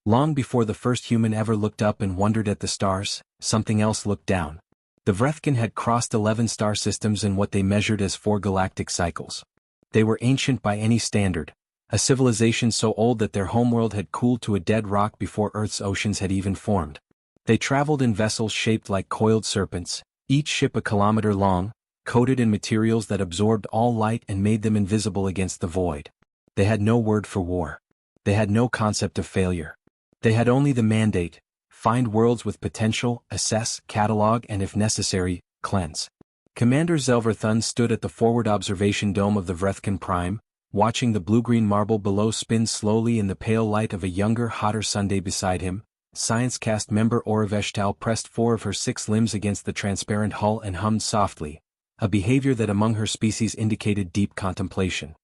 Long before the first human ever looked up and wondered at the stars, something else looked down. The Vrethkin had crossed 11 star systems in what they measured as 4 galactic cycles. They were ancient by any standard, a civilization so old that their homeworld had cooled to a dead rock before Earth's oceans had even formed. They traveled in vessels shaped like coiled serpents, each ship a kilometer long, coated in materials that absorbed all light and made them invisible against the void. They had no word for war. They had no concept of failure. They had only the mandate: find worlds with potential, assess, catalog, and if necessary, cleanse. Commander Zelverthun stood at the forward observation dome of the Vrethkin Prime, watching the blue-green marble below spin slowly in the pale light of a younger, hotter Sunday beside him. Science-cast member Oriveshtal pressed 4 of her 6 limbs against the transparent hull and hummed softly, a behavior that among her species indicated deep contemplation.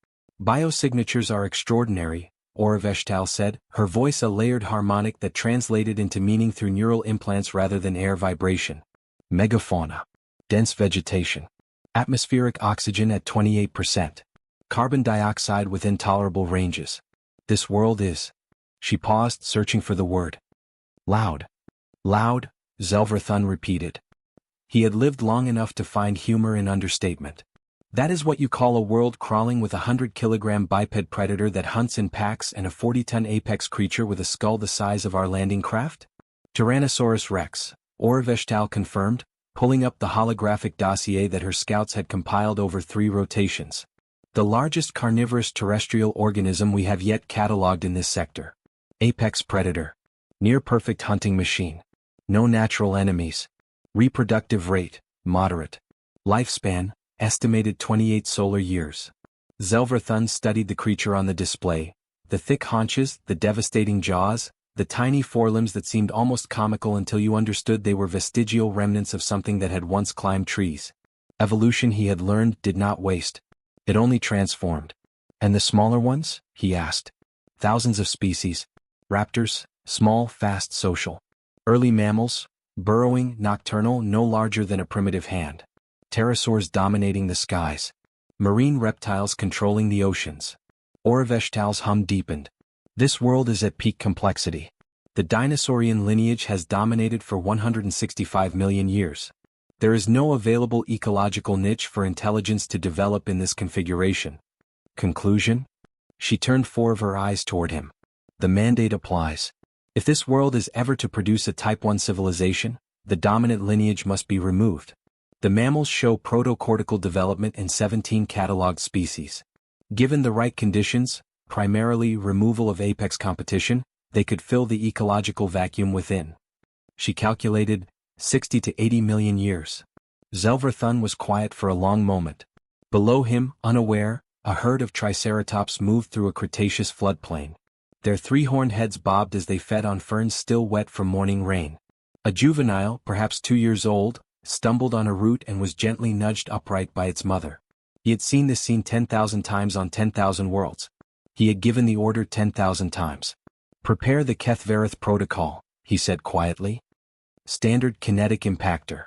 Biosignatures are extraordinary, Oriveshtal said, her voice a layered harmonic that translated into meaning through neural implants rather than air vibration. Megafauna. Dense vegetation. Atmospheric oxygen at 28%. Carbon dioxide within tolerable ranges. This world is. She paused, searching for the word. Loud. Loud, Zelverthun repeated. He had lived long enough to find humor in understatement. That is what you call a world crawling with a 100-kilogram biped predator that hunts in packs and a 40-ton apex creature with a skull the size of our landing craft? Tyrannosaurus rex, Oriveshtal confirmed, pulling up the holographic dossier that her scouts had compiled over 3 rotations. The largest carnivorous terrestrial organism we have yet catalogued in this sector. Apex predator. Near-perfect hunting machine. No natural enemies. Reproductive rate, moderate. Lifespan, estimated 28 solar years. Zelverthun studied the creature on the display, the thick haunches, the devastating jaws, the tiny forelimbs that seemed almost comical until you understood they were vestigial remnants of something that had once climbed trees. Evolution, he had learned, did not waste. It only transformed. And the smaller ones? He asked. Thousands of species. Raptors, small, fast, social. Early mammals, burrowing, nocturnal, no larger than a primitive hand. Pterosaurs dominating the skies. Marine reptiles controlling the oceans. Oriveshtal's hum deepened. This world is at peak complexity. The dinosaurian lineage has dominated for 165 million years. There is no available ecological niche for intelligence to develop in this configuration. Conclusion? She turned 4 of her eyes toward him. The mandate applies. If this world is ever to produce a Type 1 civilization, the dominant lineage must be removed. The mammals show protocortical development in 17 cataloged species. Given the right conditions, primarily removal of apex competition, they could fill the ecological vacuum within. She calculated 60 to 80 million years. Zelverthun was quiet for a long moment. Below him, unaware, a herd of triceratops moved through a Cretaceous floodplain. Their 3-horned heads bobbed as they fed on ferns still wet from morning rain. A juvenile, perhaps 2 years old, stumbled on a root and was gently nudged upright by its mother. He had seen this scene 10,000 times on 10,000 worlds. He had given the order 10,000 times. Prepare the Kethverith protocol, he said quietly. Standard kinetic impactor.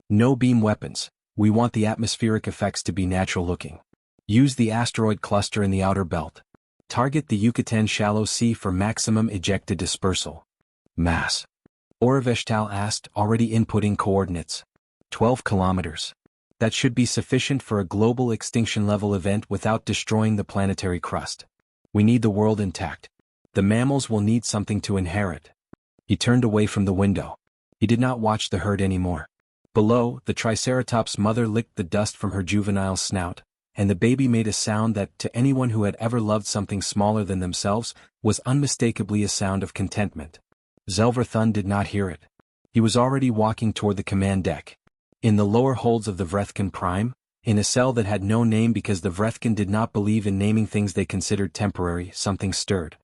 No beam weapons. We want the atmospheric effects to be natural looking. Use the asteroid cluster in the outer belt. Target the Yucatan Shallow Sea for maximum ejected dispersal. Mass. Oriveshtal asked, already inputting coordinates. 12 kilometers. That should be sufficient for a global extinction-level event without destroying the planetary crust. We need the world intact. The mammals will need something to inherit. He turned away from the window. He did not watch the herd anymore. Below, the Triceratops' mother licked the dust from her juvenile snout, and the baby made a sound that, to anyone who had ever loved something smaller than themselves, was unmistakably a sound of contentment. Zelverthun did not hear it. He was already walking toward the command deck. In the lower holds of the Vrethkin Prime, in a cell that had no name because the Vrethkin did not believe in naming things they considered temporary, something stirred.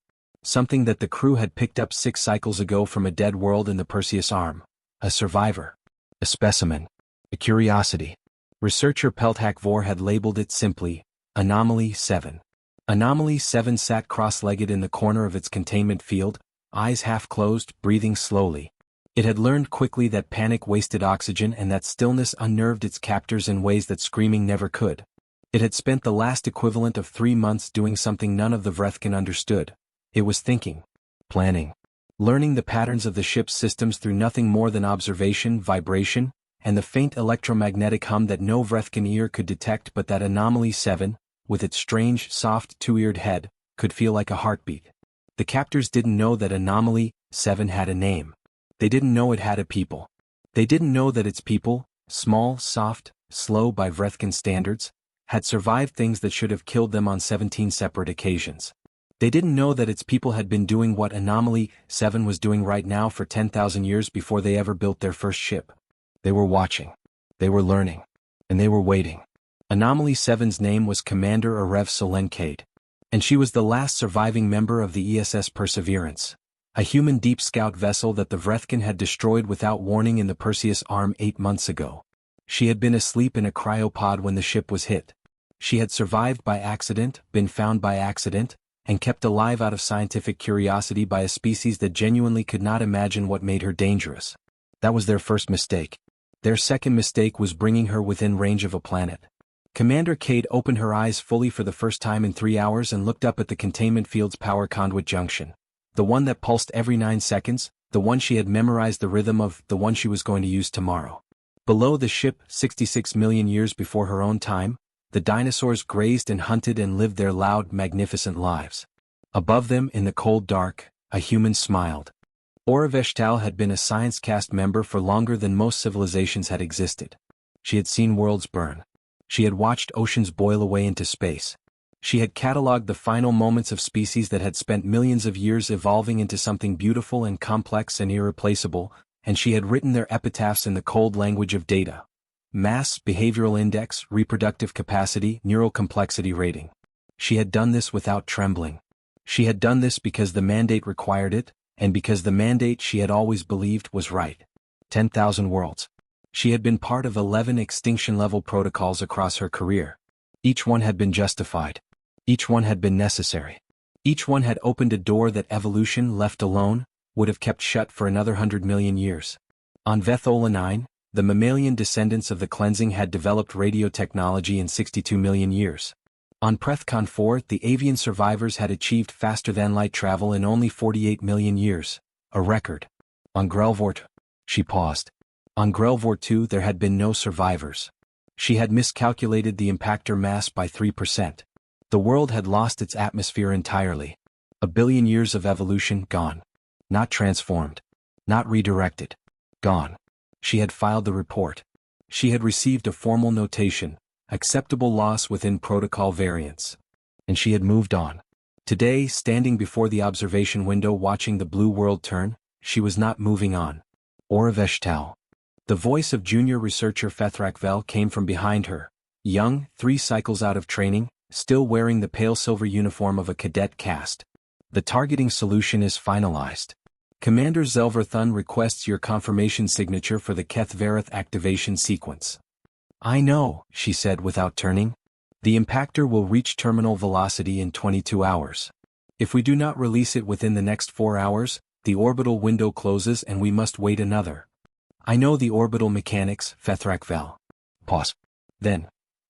Something that the crew had picked up 6 cycles ago from a dead world in the Perseus Arm. A survivor. A specimen. A curiosity. Researcher Pelthakvor had labeled it simply, Anomaly 7. Anomaly 7 sat cross-legged in the corner of its containment field, eyes half closed, breathing slowly. It had learned quickly that panic wasted oxygen and that stillness unnerved its captors in ways that screaming never could. It had spent the last equivalent of 3 months doing something none of the Vrethkin understood. It was thinking. Planning. learning the patterns of the ship's systems through nothing more than observation, vibration, and the faint electromagnetic hum that no Vrethkin ear could detect, but that Anomaly 7, with its strange, soft, two-eared head, could feel like a heartbeat. The captors didn't know that Anomaly 7 had a name. They didn't know it had a people. They didn't know that its people, small, soft, slow by Vrethkin standards, had survived things that should have killed them on 17 separate occasions. They didn't know that its people had been doing what Anomaly 7 was doing right now for 10,000 years before they ever built their first ship. They were watching. They were learning. And they were waiting. Anomaly 7's name was Commander Arev Solenkade. And she was the last surviving member of the ESS Perseverance, a human deep scout vessel that the Vrethkin had destroyed without warning in the Perseus Arm 8 months ago. She had been asleep in a cryopod when the ship was hit. She had survived by accident, been found by accident, and kept alive out of scientific curiosity by a species that genuinely could not imagine what made her dangerous. That was their first mistake. Their second mistake was bringing her within range of a planet. Commander Cade opened her eyes fully for the first time in 3 hours and looked up at the containment field's power conduit junction. The one that pulsed every 9 seconds, the one she had memorized the rhythm of, the one she was going to use tomorrow. Below the ship, 66 million years before her own time, the dinosaurs grazed and hunted and lived their loud, magnificent lives. Above them, in the cold dark, a human smiled. Oreveshtal had been a science cast member for longer than most civilizations had existed. She had seen worlds burn. She had watched oceans boil away into space. She had catalogued the final moments of species that had spent millions of years evolving into something beautiful and complex and irreplaceable, and she had written their epitaphs in the cold language of data. Mass, behavioral index, reproductive capacity, neural complexity rating. She had done this without trembling. She had done this because the mandate required it, and because the mandate she had always believed was right. 10,000 worlds. She had been part of 11 extinction-level protocols across her career. Each one had been justified. Each one had been necessary. Each one had opened a door that evolution, left alone, would have kept shut for another 100 million years. On Vethola 9, the mammalian descendants of the cleansing had developed radio technology in 62 million years. On Prethcon 4, the avian survivors had achieved faster-than-light travel in only 48 million years, a record. On Grelvort, she paused. On Grelvort 2 there had been no survivors. She had miscalculated the impactor mass by 3%. The world had lost its atmosphere entirely. A billion years of evolution gone. Not transformed. Not redirected. Gone. She had filed the report. She had received a formal notation, acceptable loss within protocol variants. And she had moved on. Today, standing before the observation window watching the blue world turn, she was not moving on. Oreveshtal. The voice of junior researcher Fethrakvel came from behind her, young, 3 cycles out of training, still wearing the pale silver uniform of a cadet caste. The targeting solution is finalized. Commander Zelverthun requests your confirmation signature for the Keth Vareth activation sequence. I know, she said without turning. The impactor will reach terminal velocity in 22 hours. If we do not release it within the next 4 hours, the orbital window closes and we must wait another. I know the orbital mechanics, Fethrakvel. Pause. Then.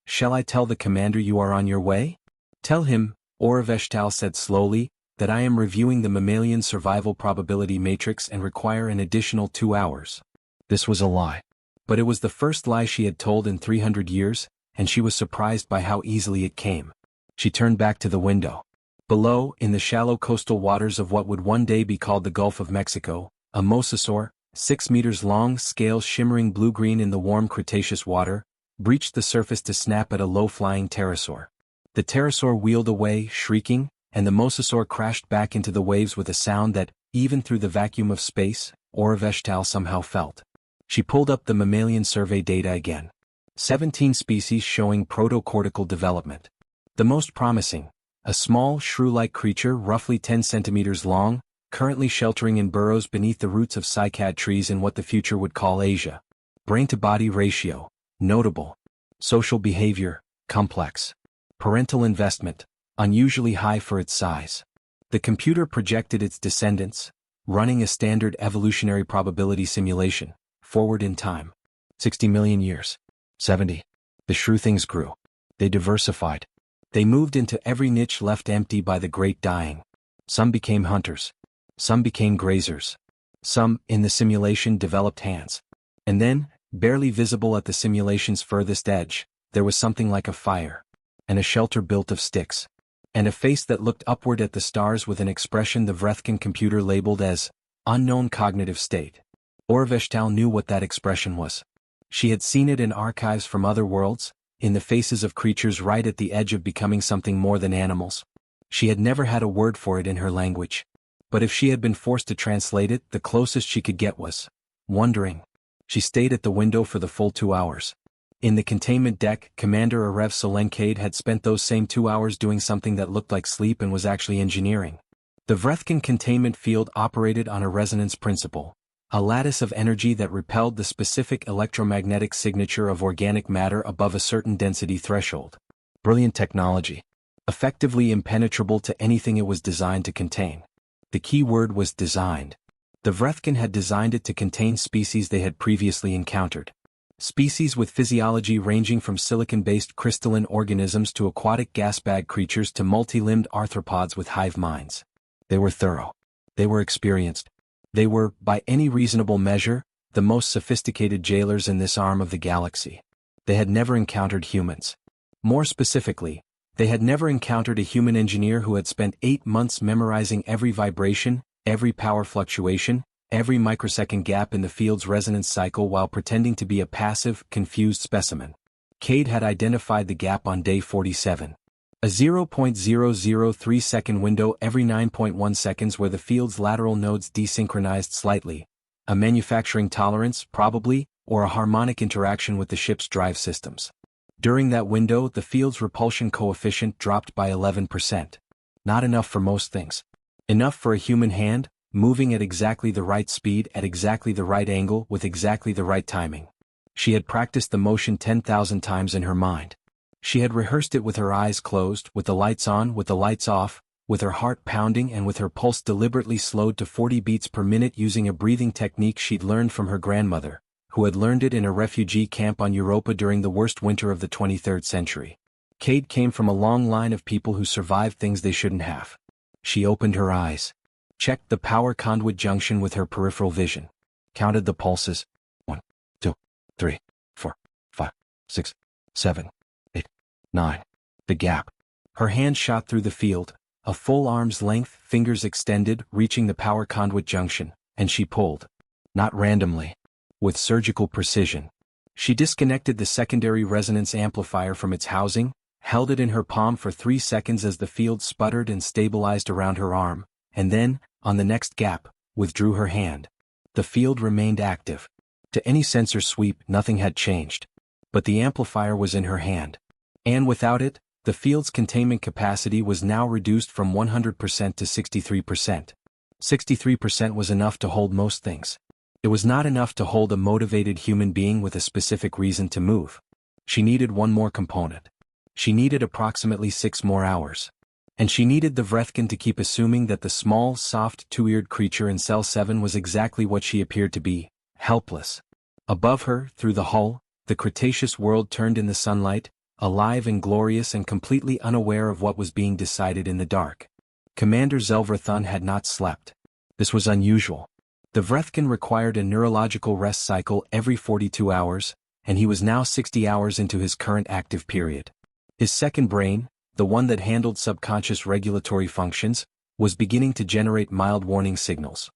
Shall I tell the commander you are on your way? Tell him, Oreveshtal said slowly, that I am reviewing the mammalian survival probability matrix and require an additional 2 hours. This was a lie. But it was the first lie she had told in 300 years, and she was surprised by how easily it came. She turned back to the window. Below, in the shallow coastal waters of what would one day be called the Gulf of Mexico, a mosasaur, 6 meters long, scales shimmering blue-green in the warm Cretaceous water, breached the surface to snap at a low-flying pterosaur. The pterosaur wheeled away, shrieking, and the mosasaur crashed back into the waves with a sound that, even through the vacuum of space, Oreveshtal somehow felt. She pulled up the mammalian survey data again. 17 species showing protocortical development. The most promising, a small, shrew-like creature roughly 10 centimeters long, currently sheltering in burrows beneath the roots of cycad trees in what the future would call Asia. Brain-to-body ratio, notable. Social behavior, complex. Parental investment, unusually high for its size. The computer projected its descendants, running a standard evolutionary probability simulation, forward in time. 60 million years. 70. The shrew things grew. They diversified. They moved into every niche left empty by the great dying. Some became hunters. Some became grazers. Some, in the simulation, developed hands. And then, barely visible at the simulation's furthest edge, there was something like a fire. And a shelter built of sticks. And a face that looked upward at the stars with an expression the Vrethkin computer labeled as unknown cognitive state. Orveshtal knew what that expression was. She had seen it in archives from other worlds, in the faces of creatures right at the edge of becoming something more than animals. She had never had a word for it in her language. But if she had been forced to translate it, the closest she could get was wondering. She stayed at the window for the full 2 hours. In the containment deck, Commander Arev Solenkade had spent those same 2 hours doing something that looked like sleep and was actually engineering. The Vrethkin containment field operated on a resonance principle, a lattice of energy that repelled the specific electromagnetic signature of organic matter above a certain density threshold. Brilliant technology. Effectively impenetrable to anything it was designed to contain. The key word was designed. The Vrethkin had designed it to contain species they had previously encountered. Species with physiology ranging from silicon-based crystalline organisms to aquatic gas-bag creatures to multi-limbed arthropods with hive minds. They were thorough. They were experienced. They were, by any reasonable measure, the most sophisticated jailers in this arm of the galaxy. They had never encountered humans. More specifically, they had never encountered a human engineer who had spent 8 months memorizing every vibration, every power fluctuation, every microsecond gap in the field's resonance cycle while pretending to be a passive, confused specimen. Cade had identified the gap on day 47. A 0.003 second window every 9.1 seconds where the field's lateral nodes desynchronized slightly. A manufacturing tolerance, probably, or a harmonic interaction with the ship's drive systems. During that window, the field's repulsion coefficient dropped by 11%. Not enough for most things. Enough for a human hand, moving at exactly the right speed at exactly the right angle with exactly the right timing. She had practiced the motion 10,000 times in her mind. She had rehearsed it with her eyes closed, with the lights on, with the lights off, with her heart pounding and with her pulse deliberately slowed to 40 beats per minute using a breathing technique she'd learned from her grandmother, who had learned it in a refugee camp on Europa during the worst winter of the 23rd century. Cade came from a long line of people who survived things they shouldn't have. She opened her eyes. Checked the power conduit junction with her peripheral vision. Counted the pulses. 1, 2, 3, 4, 5, 6, 7, 8, 9. The gap. Her hand shot through the field, a full arm's length, fingers extended, reaching the power conduit junction, and she pulled. Not randomly. With surgical precision. She disconnected the secondary resonance amplifier from its housing, held it in her palm for 3 seconds as the field sputtered and stabilized around her arm, and then, on the next gap, withdrew her hand. The field remained active. To any sensor sweep, nothing had changed. But the amplifier was in her hand. And without it, the field's containment capacity was now reduced from 100% to 63%. 63% was enough to hold most things. It was not enough to hold a motivated human being with a specific reason to move. She needed one more component. She needed approximately 6 more hours. And she needed the Vrethkin to keep assuming that the small, soft, two-eared creature in Cell 7 was exactly what she appeared to be, helpless. Above her, through the hull, the Cretaceous world turned in the sunlight, alive and glorious and completely unaware of what was being decided in the dark. Commander Zelverthun had not slept. This was unusual. The Vrethkin required a neurological rest cycle every 42 hours, and he was now 60 hours into his current active period. His second brain, the one that handled subconscious regulatory functions, was beginning to generate mild warning signals.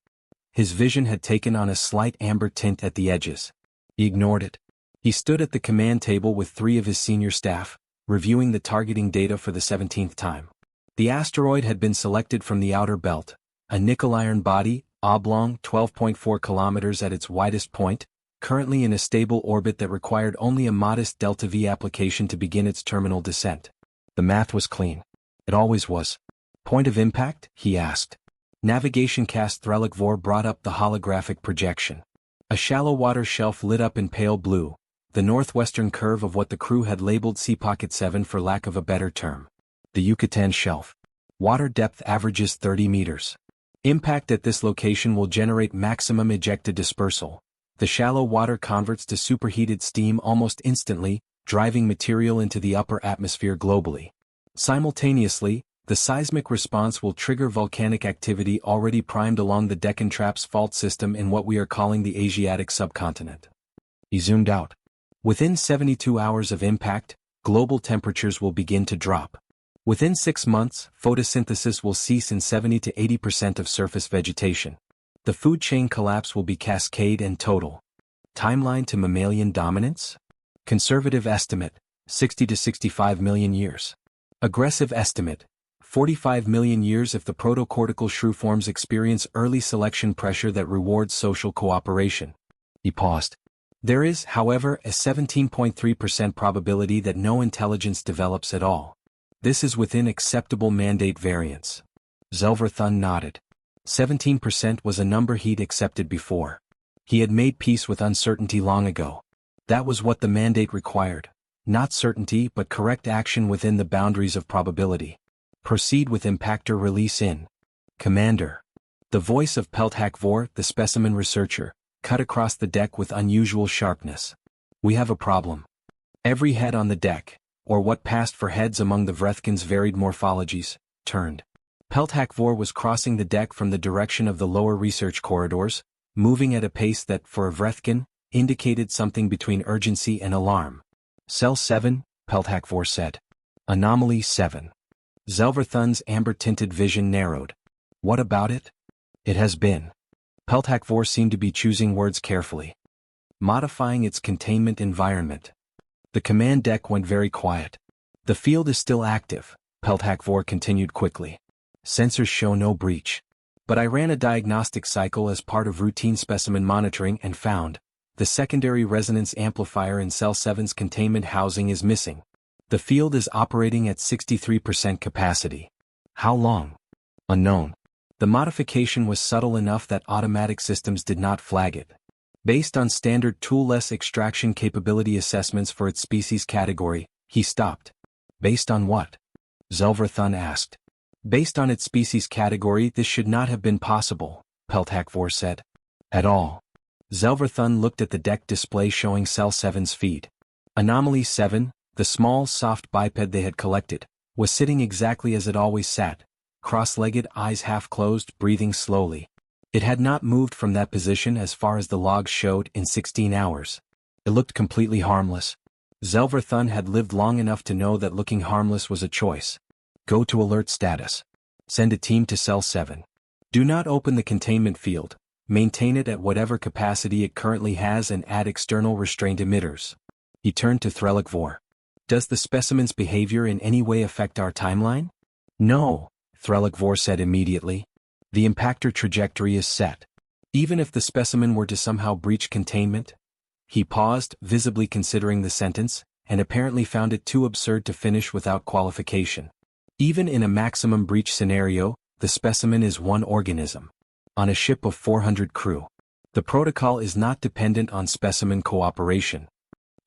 His vision had taken on a slight amber tint at the edges. He ignored it. He stood at the command table with 3 of his senior staff, reviewing the targeting data for the 17th time. The asteroid had been selected from the outer belt, a nickel-iron body, oblong, 12.4 kilometers at its widest point, currently in a stable orbit that required only a modest delta-V application to begin its terminal descent. The math was clean. It always was. Point of impact? He asked. Navigation cast Threlikvor brought up the holographic projection. A shallow water shelf lit up in pale blue, the northwestern curve of what the crew had labeled Sea Pocket 7 for lack of a better term. The Yucatan Shelf. Water depth averages 30 meters. Impact at this location will generate maximum ejecta dispersal. The shallow water converts to superheated steam almost instantly, driving material into the upper atmosphere globally. Simultaneously, The seismic response will trigger volcanic activity already primed along the Deccan Traps fault system in what we are calling the Asiatic subcontinent. He zoomed out. Within 72 hours of impact, global temperatures will begin to drop. Within 6 months, photosynthesis will cease in 70 to 80% of surface vegetation. The food chain collapse will be cascade and total. Timeline to mammalian dominance? Conservative estimate, 60 to 65 million years. Aggressive estimate, 45 million years if the protocortical shrew forms experience early selection pressure that rewards social cooperation. He paused. There is, however, a 17.3% probability that no intelligence develops at all. This is within acceptable mandate variance. Zelverthun nodded. 17% was a number he'd accepted before. He had made peace with uncertainty long ago. That was what the mandate required. Not certainty but correct action within the boundaries of probability. Proceed with impactor release in. Commander. The voice of Pelthak Vor, the specimen researcher, cut across the deck with unusual sharpness. We have a problem. Every head on the deck, or what passed for heads among the Vrethkin's varied morphologies, turned. Pelthak Vor was crossing the deck from the direction of the lower research corridors, moving at a pace that, for a Vrethkin, indicated something between urgency and alarm. Cell 7, Pelthak Vor said. Anomaly 7. Zelverthun's amber-tinted vision narrowed. What about it? It has been. Pelthak Vor seemed to be choosing words carefully. Modifying its containment environment. The command deck went very quiet. The field is still active, Pelthak Vor continued quickly. Sensors show no breach. But I ran a diagnostic cycle as part of routine specimen monitoring and found the secondary resonance amplifier in Cell 7's containment housing is missing. The field is operating at 63% capacity. How long? Unknown. The modification was subtle enough that automatic systems did not flag it. Based on standard toolless extraction capability assessments for its species category, he stopped. Based on what? Zelverthun asked. Based on its species category, this should not have been possible, Pelthak Vor said. At all. Zelverthun looked at the deck display showing Cell 7's feed. Anomaly 7, the small, soft biped they had collected, was sitting exactly as it always sat, cross-legged, eyes half-closed, breathing slowly. It had not moved from that position as far as the logs showed in 16 hours. It looked completely harmless. Zelverthun had lived long enough to know that looking harmless was a choice. Go to alert status. Send a team to Cell 7. Do not open the containment field. Maintain it at whatever capacity it currently has and add external restraint emitters. He turned to Threllik Vor. Does the specimen's behavior in any way affect our timeline? No, Threllik Vor said immediately. The impactor trajectory is set. Even if the specimen were to somehow breach containment? He paused, visibly considering the sentence, and apparently found it too absurd to finish without qualification. Even in a maximum breach scenario, the specimen is one organism. On a ship of 400 crew. The protocol is not dependent on specimen cooperation.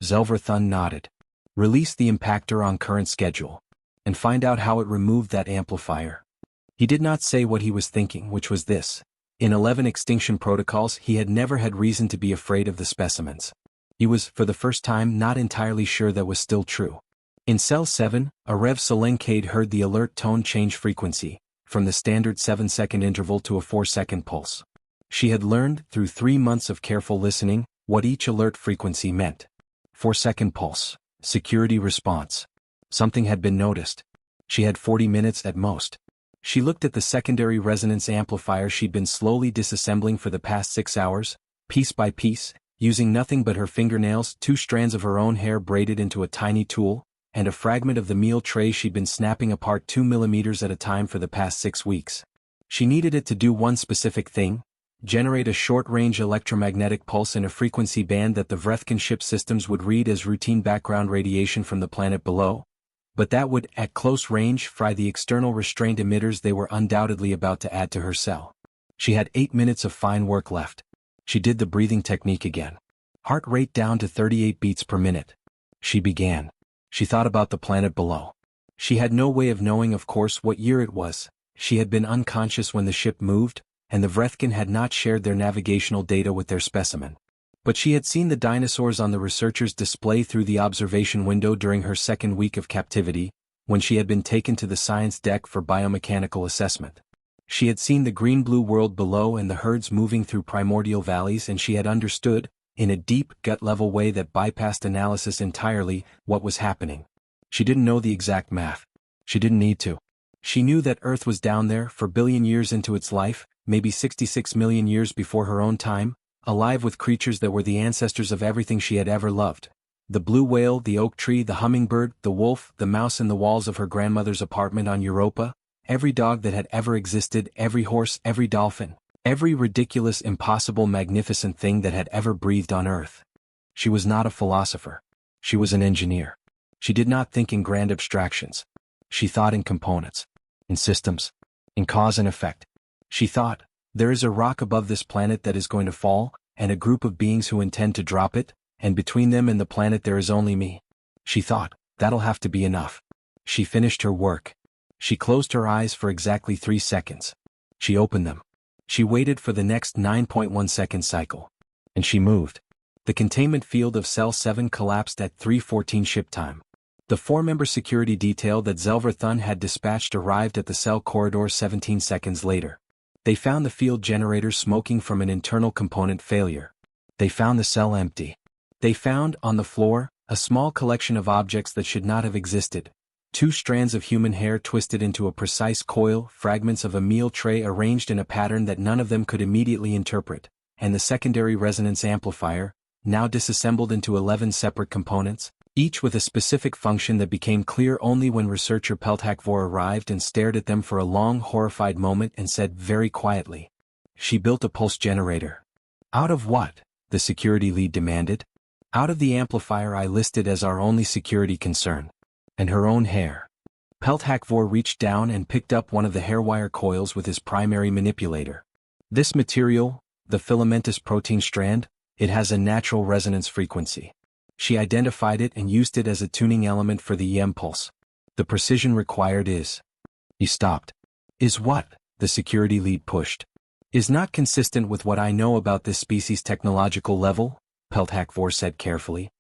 Zelverthun nodded. Release the impactor on current schedule. And find out how it removed that amplifier. He did not say what he was thinking, which was this. In 11 extinction protocols he had never had reason to be afraid of the specimens. He was, for the first time, not entirely sure that was still true. In Cell 7, a Rev Selenkade heard the alert tone change frequency, from the standard 7-second interval to a 4-second pulse. She had learned, through 3 months of careful listening, what each alert frequency meant. 4-second pulse. Security response. Something had been noticed. She had 40 minutes at most. She looked at the secondary resonance amplifier she'd been slowly disassembling for the past 6 hours, piece by piece, using nothing but her fingernails, 2 strands of her own hair braided into a tiny tool, and a fragment of the meal tray she'd been snapping apart 2 millimeters at a time for the past 6 weeks. She needed it to do one specific thing, generate a short-range electromagnetic pulse in a frequency band that the Vrethkin ship systems would read as routine background radiation from the planet below, but that would, at close range, fry the external restraint emitters they were undoubtedly about to add to her cell. She had 8 minutes of fine work left. She did the breathing technique again. Heart rate down to 38 beats per minute. She began. She thought about the planet below. She had no way of knowing, of course, what year it was. She had been unconscious when the ship moved, and the Vrethkin had not shared their navigational data with their specimen. But she had seen the dinosaurs on the researcher's display through the observation window during her second week of captivity, when she had been taken to the science deck for biomechanical assessment. She had seen the green-blue world below and the herds moving through primordial valleys, and she had understood, in a deep, gut-level way that bypassed analysis entirely, what was happening. She didn't know the exact math. She didn't need to. She knew that Earth was down there, 4 billion years into its life, maybe 66 million years before her own time, alive with creatures that were the ancestors of everything she had ever loved. The blue whale, the oak tree, the hummingbird, the wolf, the mouse in the walls of her grandmother's apartment on Europa, every dog that had ever existed, every horse, every dolphin, every ridiculous, impossible, magnificent thing that had ever breathed on Earth. She was not a philosopher. She was an engineer. She did not think in grand abstractions. She thought in components, in systems, in cause and effect. She thought, there is a rock above this planet that is going to fall, and a group of beings who intend to drop it, and between them and the planet there is only me. She thought, that'll have to be enough. She finished her work. She closed her eyes for exactly 3 seconds. She opened them. She waited for the next 9.1 second cycle. And she moved. The containment field of Cell 7 collapsed at 3:14 ship time. The 4-member security detail that Zelver Thun had dispatched arrived at the cell corridor 17 seconds later. They found the field generator smoking from an internal component failure. They found the cell empty. They found, on the floor, a small collection of objects that should not have existed. 2 strands of human hair twisted into a precise coil, fragments of a meal tray arranged in a pattern that none of them could immediately interpret, and the secondary resonance amplifier, now disassembled into 11 separate components, each with a specific function that became clear only when researcher Pelthakvor arrived and stared at them for a long, horrified moment and said very quietly, "She built a pulse generator." "Out of what?" the security lead demanded. "Out of the amplifier I listed as our only security concern. And her own hair." Pelthakvor reached down and picked up one of the hairwire coils with his primary manipulator. "This material, the filamentous protein strand, it has a natural resonance frequency." She identified it and used it as a tuning element for the EM pulse. "The precision required is..." He stopped. "Is what?" the security lead pushed. "Is not consistent with what I know about this species' technological level," Pelthakvor said carefully.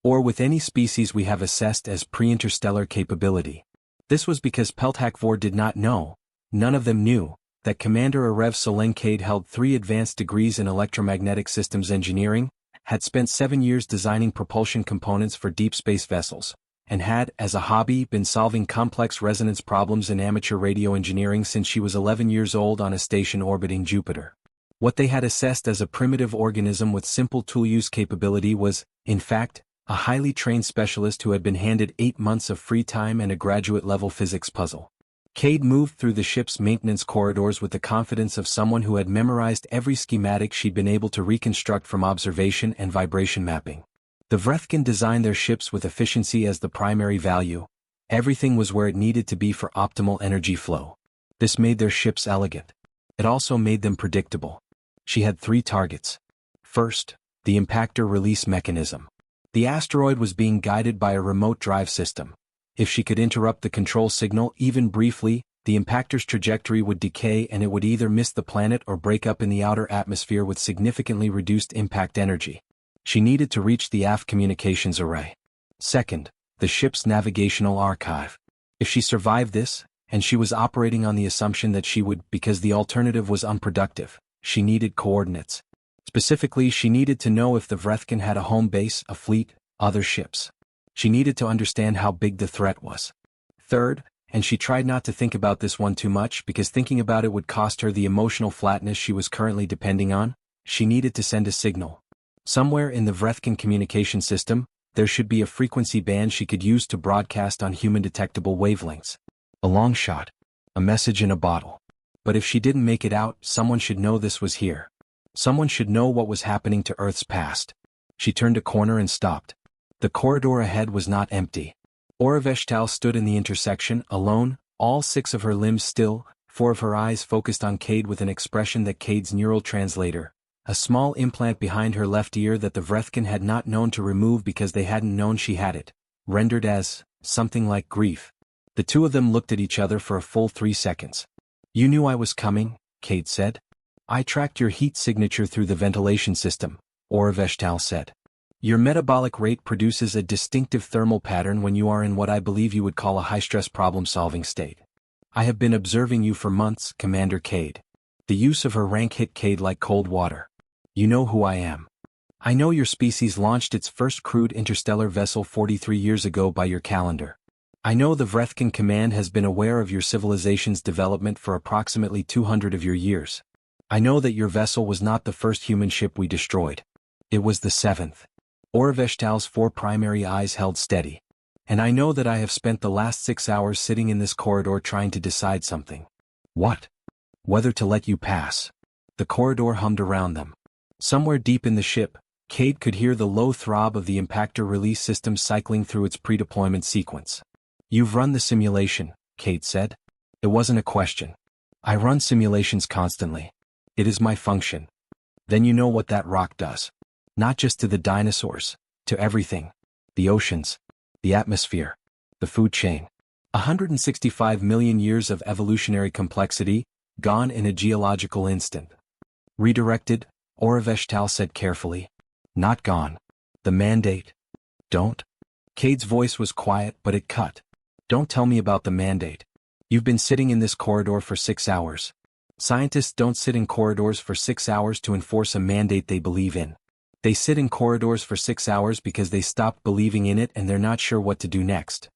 "Or with any species we have assessed as pre-interstellar capability." This was because Pelthakvor did not know, none of them knew, that Commander Arev Solenkade held 3 advanced degrees in electromagnetic systems engineering, had spent 7 years designing propulsion components for deep space vessels, and had, as a hobby, been solving complex resonance problems in amateur radio engineering since she was 11 years old on a station orbiting Jupiter. What they had assessed as a primitive organism with simple tool use capability was, in fact, a highly trained specialist who had been handed 8 months of free time and a graduate-level physics puzzle. Cade moved through the ship's maintenance corridors with the confidence of someone who had memorized every schematic she'd been able to reconstruct from observation and vibration mapping. The Vrethkin designed their ships with efficiency as the primary value. Everything was where it needed to be for optimal energy flow. This made their ships elegant. It also made them predictable. She had 3 targets. First, the impactor release mechanism. The asteroid was being guided by a remote drive system. If she could interrupt the control signal even briefly, the impactor's trajectory would decay and it would either miss the planet or break up in the outer atmosphere with significantly reduced impact energy. She needed to reach the aft communications array. Second, the ship's navigational archive. If she survived this, and she was operating on the assumption that she would because the alternative was unproductive, she needed coordinates. Specifically, she needed to know if the Vrethkin had a home base, a fleet, other ships. She needed to understand how big the threat was. Third, and she tried not to think about this one too much because thinking about it would cost her the emotional flatness she was currently depending on, she needed to send a signal. Somewhere in the Vrethkin communication system, there should be a frequency band she could use to broadcast on human-detectable wavelengths. A long shot. A message in a bottle. But if she didn't make it out, someone should know this was here. Someone should know what was happening to Earth's past. She turned a corner and stopped. The corridor ahead was not empty. Oreveshtal stood in the intersection, alone, all 6 of her limbs still, 4 of her eyes focused on Cade with an expression that Cade's neural translator, a small implant behind her left ear that the Vrethkin had not known to remove because they hadn't known she had it, rendered as something like grief. The 2 of them looked at each other for a full 3 seconds. "You knew I was coming," Cade said. "I tracked your heat signature through the ventilation system," Oreveshtal said. Your metabolic rate produces a distinctive thermal pattern when you are in what I believe you would call a high-stress problem-solving state. I have been observing you for months, Commander Cade. The use of her rank hit Cade like cold water. You know who I am. I know your species launched its first crewed interstellar vessel 43 years ago by your calendar. I know the Vrethkin Command has been aware of your civilization's development for approximately 200 of your years. I know that your vessel was not the first human ship we destroyed. It was the seventh. Orveshtal's 4 primary eyes held steady. And I know that I have spent the last 6 hours sitting in this corridor trying to decide something. What? Whether to let you pass. The corridor hummed around them. Somewhere deep in the ship, Cade could hear the low throb of the impactor release system cycling through its pre-deployment sequence. You've run the simulation, Cade said. It wasn't a question. I run simulations constantly. It is my function. Then you know what that rock does. Not just to the dinosaurs, to everything. The oceans, the atmosphere, the food chain. 165 million years of evolutionary complexity, gone in a geological instant. Redirected, Orveshtal said carefully. Not gone. The mandate. Don't. Cade's voice was quiet, but it cut. Don't tell me about the mandate. You've been sitting in this corridor for 6 hours. Scientists don't sit in corridors for 6 hours to enforce a mandate they believe in. They sit in corridors for 6 hours because they stopped believing in it and they're not sure what to do next.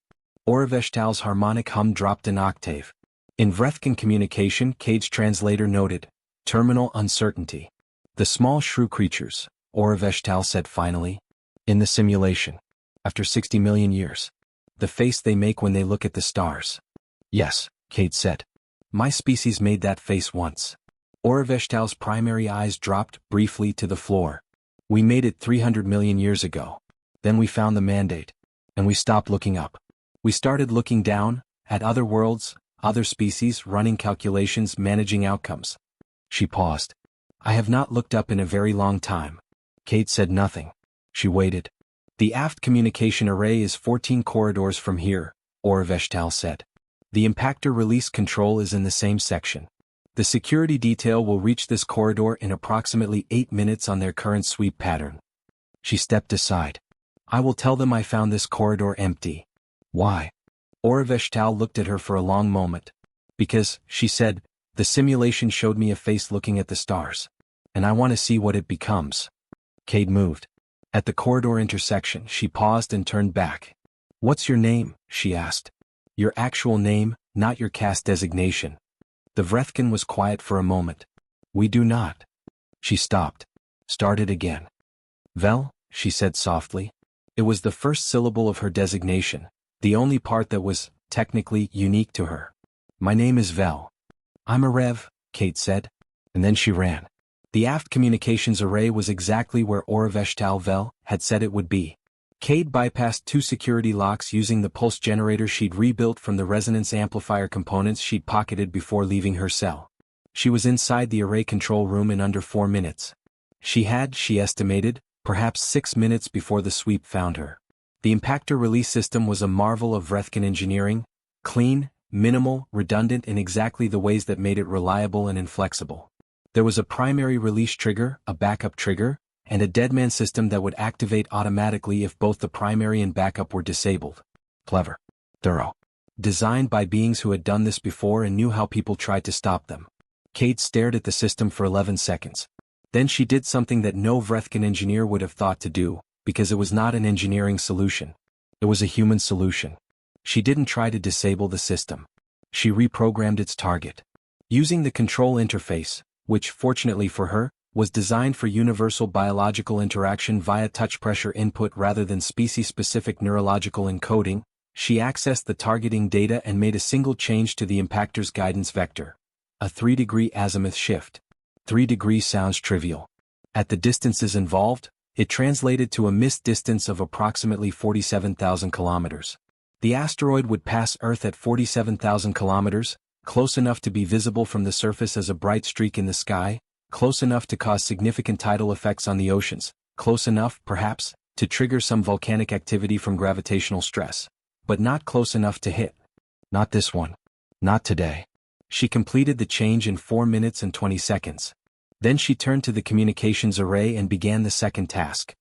Orveshtal's harmonic hum dropped an octave. In Vrethkin communication, Cade's translator noted, terminal uncertainty. The small shrew creatures, Orveshtal said finally. In the simulation. After 60 million years. The face they make when they look at the stars. Yes, Cade said. My species made that face once. Orveshtal's primary eyes dropped briefly to the floor. We made it 300 million years ago. Then we found the mandate. And we stopped looking up. We started looking down, at other worlds, other species, running calculations, managing outcomes. She paused. I have not looked up in a very long time. Cade said nothing. She waited. The aft communication array is 14 corridors from here, Orveshtal said. The impactor release control is in the same section. The security detail will reach this corridor in approximately 8 minutes on their current sweep pattern. She stepped aside. I will tell them I found this corridor empty. Why? Orveshtal looked at her for a long moment. Because, she said, the simulation showed me a face looking at the stars. And I want to see what it becomes. Cade moved. At the corridor intersection, she paused and turned back. What's your name? She asked. Your actual name, not your caste designation. The Vrethkin was quiet for a moment. We do not. She stopped. Started again. Vel, she said softly. It was the first syllable of her designation, the only part that was, technically, unique to her. My name is Vel. I'm a Rev, Cade said. And then she ran. The aft communications array was exactly where Orveshtal Vel had said it would be. Cade bypassed 2 security locks using the pulse generator she'd rebuilt from the resonance amplifier components she'd pocketed before leaving her cell. She was inside the array control room in under 4 minutes. She estimated, perhaps 6 minutes before the sweep found her. The impactor release system was a marvel of Vrethkin engineering, clean, minimal, redundant in exactly the ways that made it reliable and inflexible. There was a primary release trigger, a backup trigger, and a deadman system that would activate automatically if both the primary and backup were disabled. Clever. Thorough. Designed by beings who had done this before and knew how people tried to stop them. Cade stared at the system for 11 seconds. Then she did something that no Vrethkin engineer would have thought to do, because it was not an engineering solution. It was a human solution. She didn't try to disable the system. She reprogrammed its target. Using the control interface, which, fortunately for her, was designed for universal biological interaction via touch pressure input rather than species-specific neurological encoding, she accessed the targeting data and made a single change to the impactor's guidance vector. A 3-degree azimuth shift. 3 degrees sounds trivial. At the distances involved, it translated to a missed distance of approximately 47,000 kilometers. The asteroid would pass Earth at 47,000 kilometers, close enough to be visible from the surface as a bright streak in the sky, close enough to cause significant tidal effects on the oceans, close enough, perhaps, to trigger some volcanic activity from gravitational stress. But not close enough to hit. Not this one. Not today. She completed the change in 4 minutes and 20 seconds. Then she turned to the communications array and began the second task.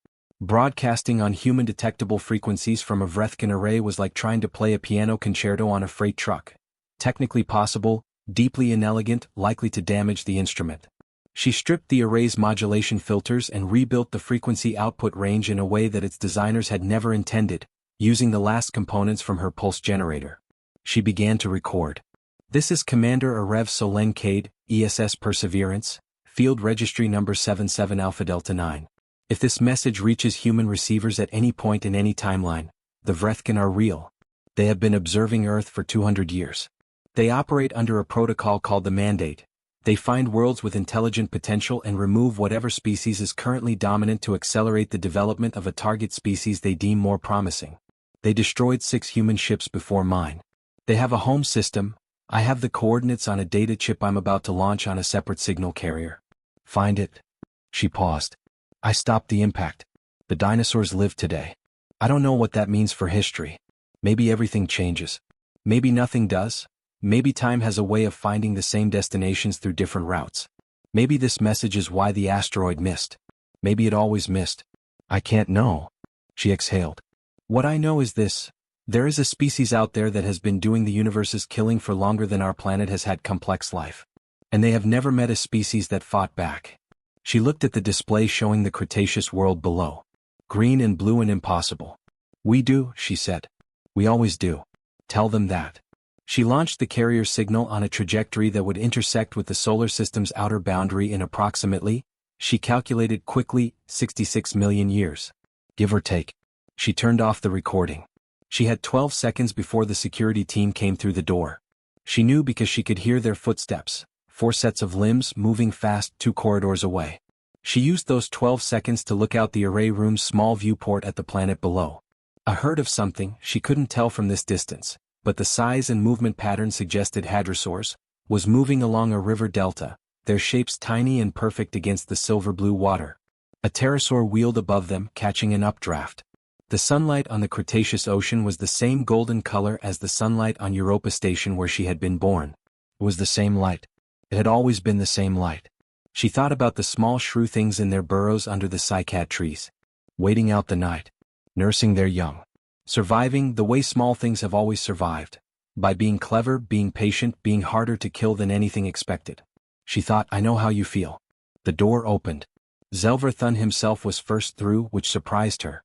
Broadcasting on human-detectable frequencies from a Vrethkin array was like trying to play a piano concerto on a freight truck. Technically possible, deeply inelegant, likely to damage the instrument. She stripped the array's modulation filters and rebuilt the frequency output range in a way that its designers had never intended, using the last components from her pulse generator. She began to record. This is Commander Arev Solen Cade, ESS Perseverance, Field Registry Number 77 Alpha Delta 9. If this message reaches human receivers at any point in any timeline, the Vrethkin are real. They have been observing Earth for 200 years. They operate under a protocol called the Mandate. They find worlds with intelligent potential and remove whatever species is currently dominant to accelerate the development of a target species they deem more promising. They destroyed 6 human ships before mine. They have a home system. I have the coordinates on a data chip I'm about to launch on a separate signal carrier. Find it. She paused. I stopped the impact. The dinosaurs live today. I don't know what that means for history. Maybe everything changes. Maybe nothing does. Maybe time has a way of finding the same destinations through different routes. Maybe this message is why the asteroid missed. Maybe it always missed. I can't know. She exhaled. What I know is this. There is a species out there that has been doing the universe's killing for longer than our planet has had complex life. And they have never met a species that fought back. She looked at the display showing the Cretaceous world below. Green and blue and impossible. We do, she said. We always do. Tell them that. She launched the carrier signal on a trajectory that would intersect with the solar system's outer boundary in approximately, she calculated quickly, 66 million years. Give or take. She turned off the recording. She had 12 seconds before the security team came through the door. She knew because she could hear their footsteps. 4 sets of limbs moving fast 2 corridors away. She used those 12 seconds to look out the array room's small viewport at the planet below. A herd of something, she couldn't tell from this distance, but the size and movement pattern suggested hadrosaurs, was moving along a river delta, their shapes tiny and perfect against the silver-blue water. A pterosaur wheeled above them, catching an updraft. The sunlight on the Cretaceous ocean was the same golden color as the sunlight on Europa Station where she had been born. It was the same light. It had always been the same light. She thought about the small shrew things in their burrows under the cycad trees. Waiting out the night. Nursing their young. Surviving the way small things have always survived. By being clever, being patient, being harder to kill than anything expected. She thought, I know how you feel. The door opened. Zelverthun himself was first through, which surprised her.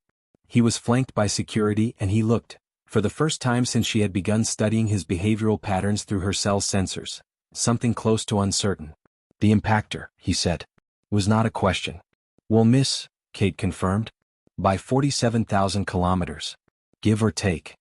He was flanked by security and he looked, for the first time since she had begun studying his behavioral patterns through her cell sensors, something close to uncertain. The impactor, he said. Was not a question. We'll miss, Kate confirmed. By 47,000 kilometers. Give or take.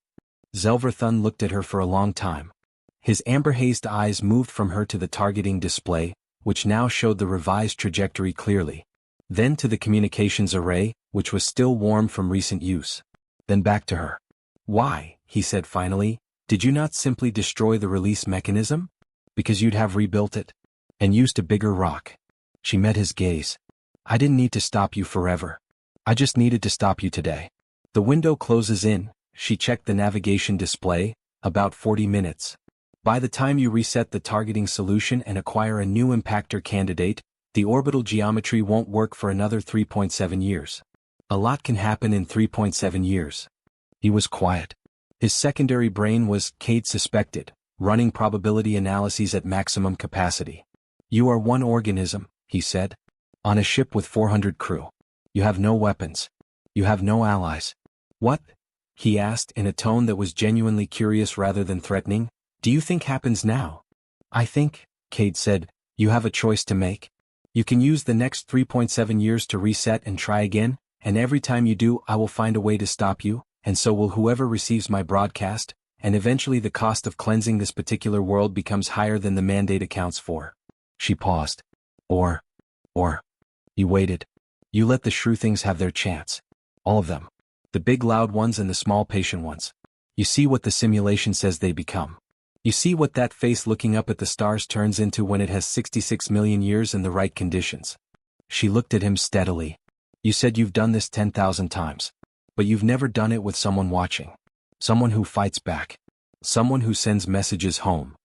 Zelverthun looked at her for a long time. His amber-hazed eyes moved from her to the targeting display, which now showed the revised trajectory clearly. Then to the communications array, which was still warm from recent use. Then back to her. Why, he said finally, did you not simply destroy the release mechanism? Because you'd have rebuilt it. And used a bigger rock. She met his gaze. I didn't need to stop you forever. I just needed to stop you today. The window closes in, she checked the navigation display, about 40 minutes. By the time you reset the targeting solution and acquire a new impactor candidate, the orbital geometry won't work for another 3.7 years. A lot can happen in 3.7 years. He was quiet. His secondary brain was, Cade suspected, running probability analyses at maximum capacity. You are one organism, he said. On a ship with 400 crew. You have no weapons. You have no allies. What? He asked in a tone that was genuinely curious rather than threatening. Do you think happens now? I think, Cade said, you have a choice to make. You can use the next 3.7 years to reset and try again, and every time you do I will find a way to stop you, and so will whoever receives my broadcast, and eventually the cost of cleansing this particular world becomes higher than the mandate accounts for. She paused. Or. You waited. You let the shrew things have their chance. All of them. The big loud ones and the small patient ones. You see what the simulation says they become. You see what that face looking up at the stars turns into when it has 66 million years in the right conditions. She looked at him steadily. You said you've done this 10,000 times. But you've never done it with someone watching. Someone who fights back. Someone who sends messages home.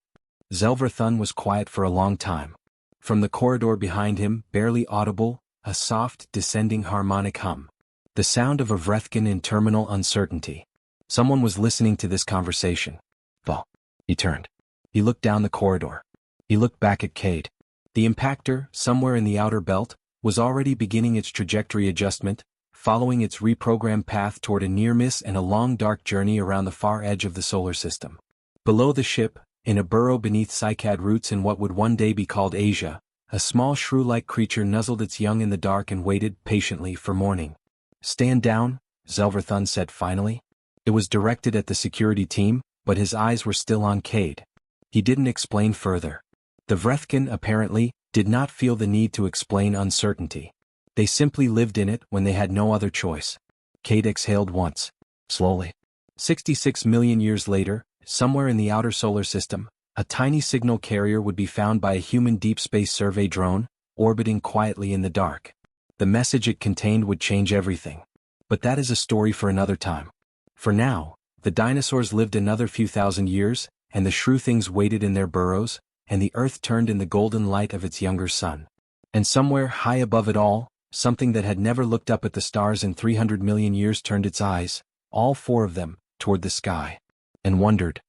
Zelverthun was quiet for a long time. From the corridor behind him, barely audible, a soft, descending harmonic hum. The sound of a Vrethkin in terminal uncertainty. Someone was listening to this conversation. Well, he turned. He looked down the corridor. He looked back at Cade. The impactor, somewhere in the outer belt, was already beginning its trajectory adjustment, following its reprogrammed path toward a near miss and a long dark journey around the far edge of the solar system. Below the ship, in a burrow beneath cycad roots in what would one day be called Asia, a small shrew-like creature nuzzled its young in the dark and waited patiently for morning. "Stand down," Zelverthun said finally. It was directed at the security team, but his eyes were still on Cade. He didn't explain further. The Vrethkin, apparently, did not feel the need to explain uncertainty. They simply lived in it when they had no other choice. Cade exhaled once. Slowly. 66 million years later, somewhere in the outer solar system, a tiny signal carrier would be found by a human deep space survey drone, orbiting quietly in the dark. The message it contained would change everything. But that is a story for another time. For now, the dinosaurs lived another few thousand years, and the shrew things waited in their burrows, and the Earth turned in the golden light of its younger sun. And somewhere high above it all, something that had never looked up at the stars in 300 million years turned its eyes, all four of them, toward the sky. And wondered,